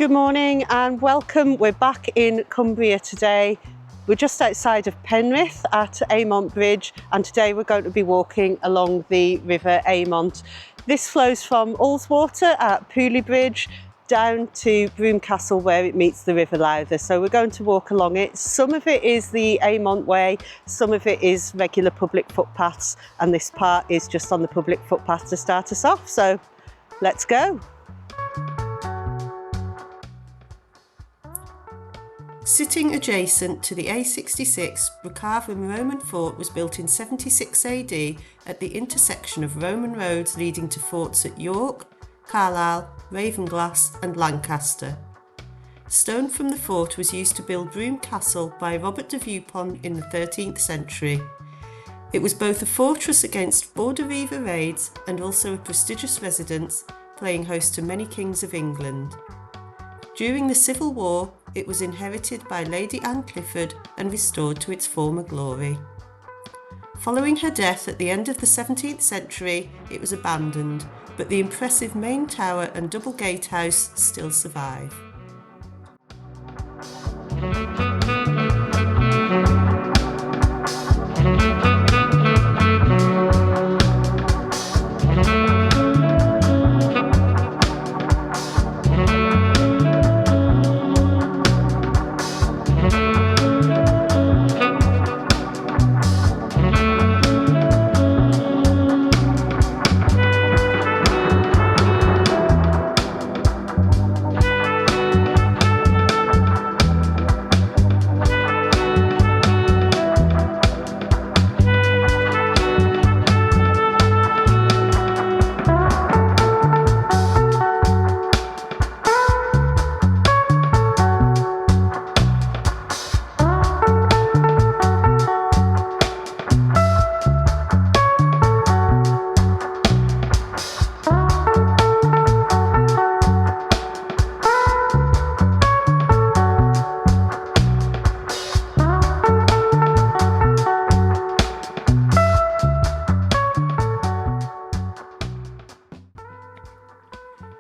Good morning and welcome. We're back in Cumbria today. We're just outside of Penrith at Eamont Bridge, and today we're going to be walking along the River Eamont. This flows from Ullswater at Pooley Bridge down to Brougham Castle where it meets the River Lowther. So we're going to walk along it. Some of it is the Eamont Way, some of it is regular public footpaths, and this part is just on the public footpath to start us off. So let's go. Sitting adjacent to the A66, Brougham Roman fort was built in 76 AD at the intersection of Roman roads leading to forts at York, Carlisle, Ravenglass and Lancaster. Stone from the fort was used to build Brougham Castle by Robert de Vieux in the 13th century. It was both a fortress against border reiver raids and also a prestigious residence, playing host to many kings of England. During the Civil War, it was inherited by Lady Anne Clifford and restored to its former glory. Following her death at the end of the 17th century, it was abandoned, but the impressive main tower and double gatehouse still survive.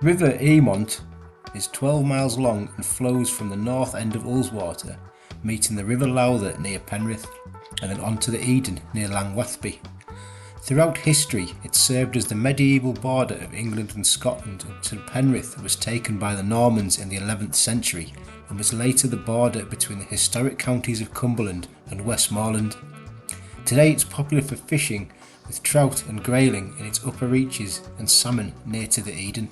River Eamont is 12 miles long and flows from the north end of Ullswater, meeting the River Lowther near Penrith, and then onto the Eden near Yanwath. Throughout history, it served as the medieval border of England and Scotland until Penrith was taken by the Normans in the 11th century and was later the border between the historic counties of Cumberland and Westmorland. Today it's popular for fishing, with trout and grayling in its upper reaches and salmon near to the Eden.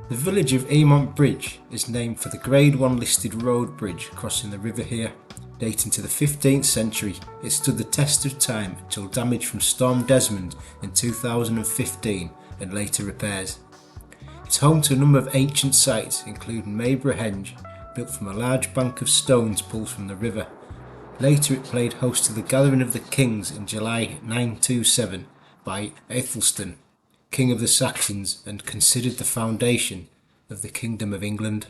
The village of Eamont Bridge is named for the Grade 1 listed road bridge crossing the river here. Dating to the 15th century, it stood the test of time until damage from Storm Desmond in 2015 and later repairs. It's home to a number of ancient sites, including Mayborough Henge, built from a large bank of stones pulled from the river. Later it played host to the Gathering of the Kings in July 927 by Aethelstan, King of the Saxons, and considered the foundation of the Kingdom of England.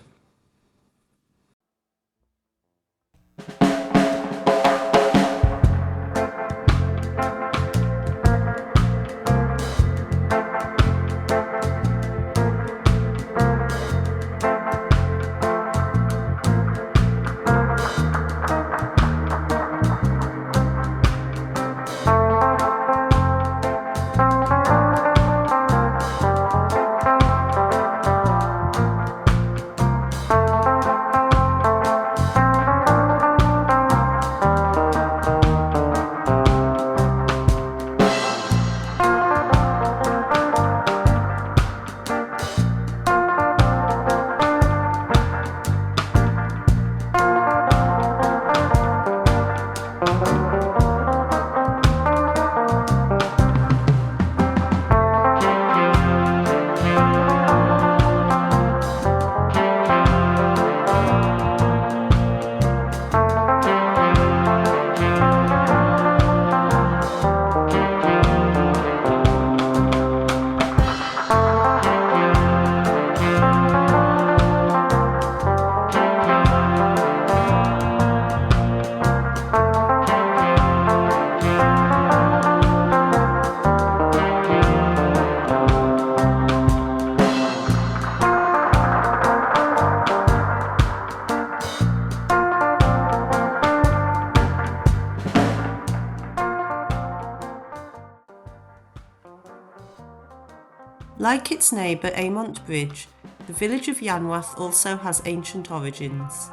Like its neighbour Eamont Bridge, the village of Yanwath also has ancient origins.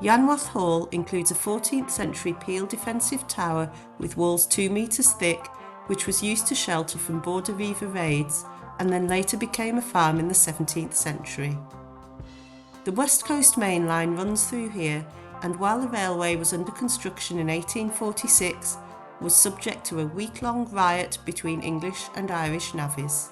Yanwath Hall includes a 14th century peel defensive tower with walls 2 metres thick, which was used to shelter from border reaver raids and then later became a farm in the 17th century. The West Coast Main Line runs through here, and while the railway was under construction in 1846, was subject to a week-long riot between English and Irish navvies.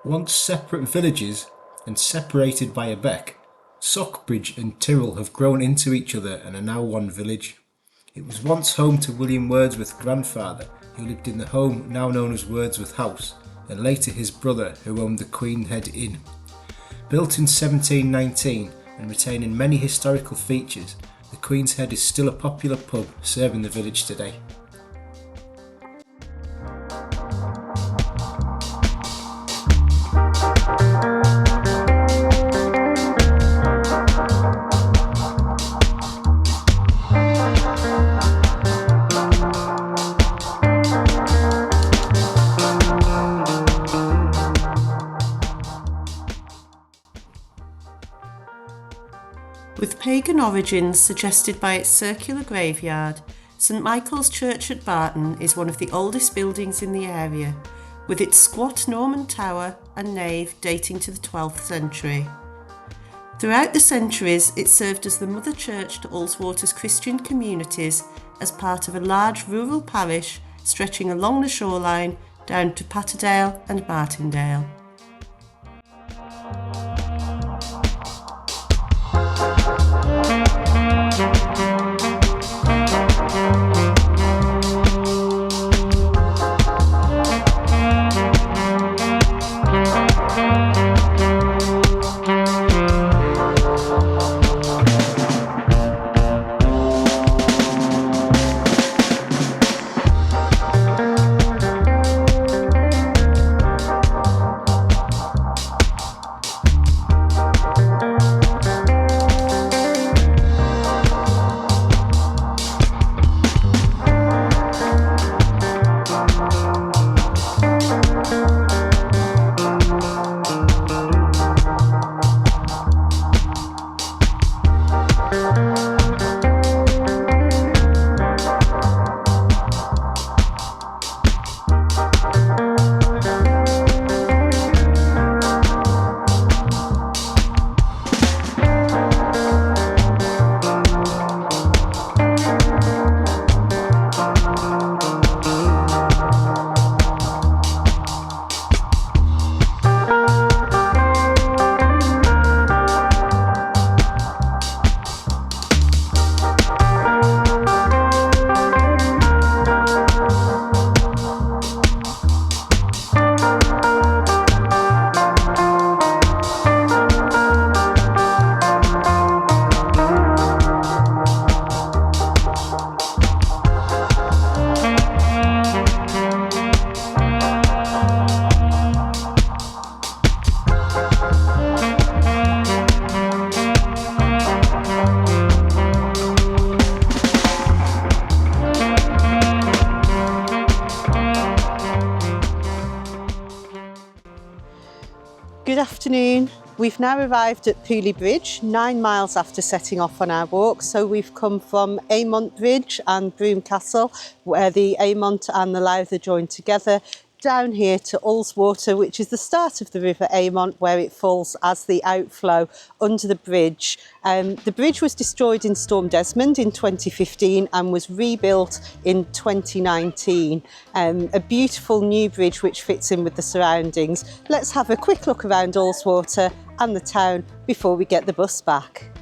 Once separate villages and separated by a beck, Sockbridge and Tirril have grown into each other and are now one village. It was once home to William Wordsworth's grandfather, who lived in the home now known as Wordsworth House, and later his brother, who owned the Queen Head Inn. Built in 1719 and retaining many historical features, the Queen's Head is still a popular pub serving the village today. With pagan origins suggested by its circular graveyard, St Michael's Church at Barton is one of the oldest buildings in the area, with its squat Norman tower and nave dating to the 12th century. Throughout the centuries, it served as the mother church to Ullswater's Christian communities as part of a large rural parish stretching along the shoreline down to Patterdale and Martindale. afternoon. We've now arrived at Pooley Bridge, 9 miles after setting off on our walk. So we've come from Eamont Bridge and Brougham Castle, where the Eamont and the Lowther join together, down here to Ullswater, which is the start of the River Eamont, where it falls as the outflow under the bridge. The bridge was destroyed in Storm Desmond in 2015 and was rebuilt in 2019. A beautiful new bridge which fits in with the surroundings. Let's have a quick look around Ullswater and the town before we get the bus back.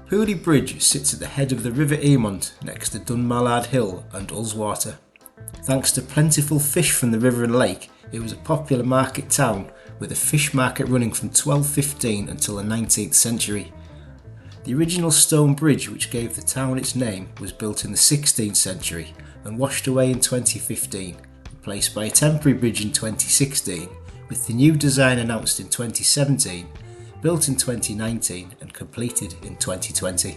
Pooley Bridge sits at the head of the River Eamont next to Dunmallard Hill and Ullswater. Thanks to plentiful fish from the river and lake, it was a popular market town with a fish market running from 1215 until the 19th century. The original stone bridge which gave the town its name was built in the 16th century and washed away in 2015, replaced by a temporary bridge in 2016, with the new design announced in 2017, built in 2019 and completed in 2020.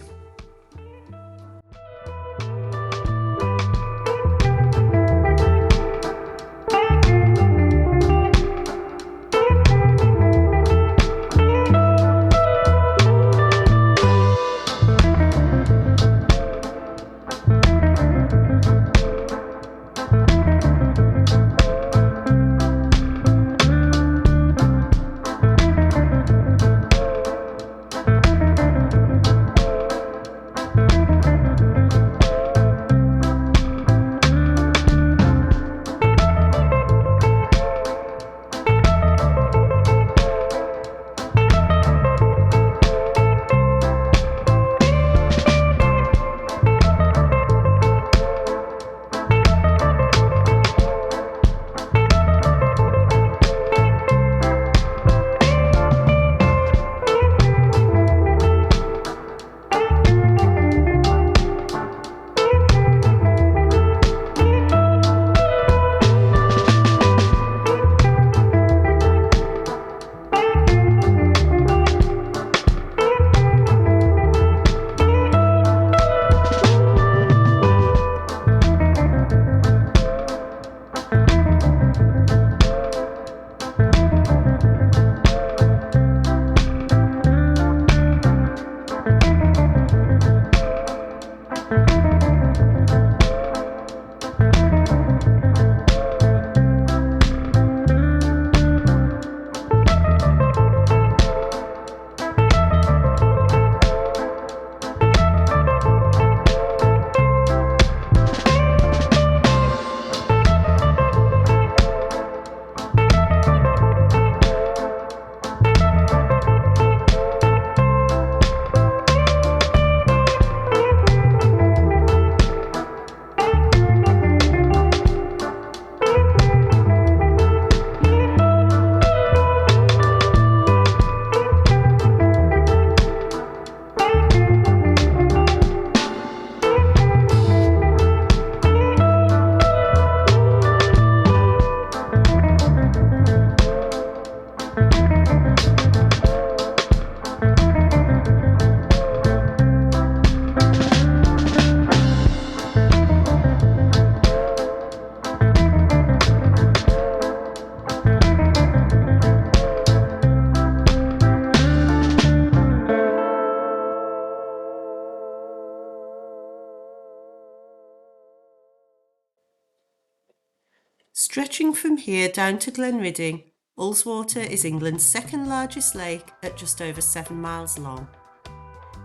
Stretching from here down to Glenridding, Ullswater is England's second largest lake at just over 7 miles long.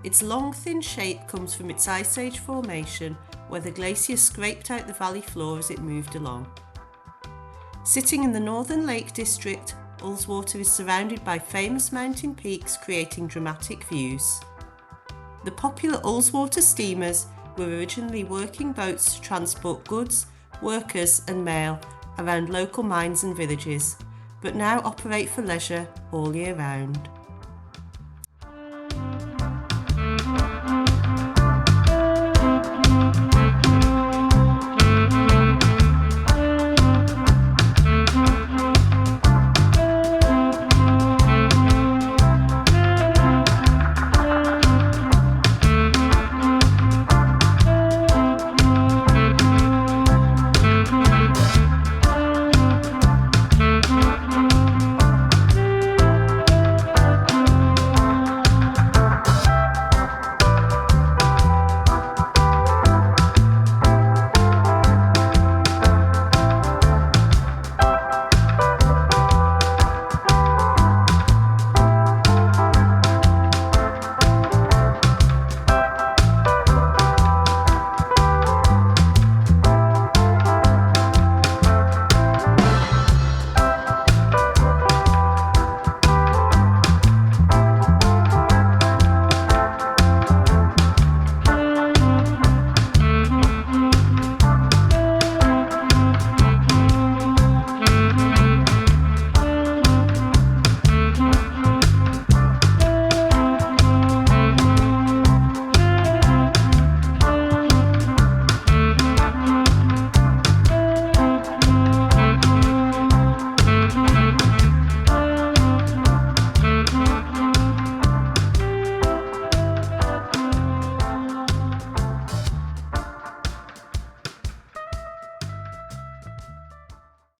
Its long, thin shape comes from its Ice Age formation, where the glacier scraped out the valley floor as it moved along. Sitting in the Northern Lake District, Ullswater is surrounded by famous mountain peaks creating dramatic views. The popular Ullswater steamers were originally working boats to transport goods, workers and mail around local mines and villages, but now operate for leisure all year round.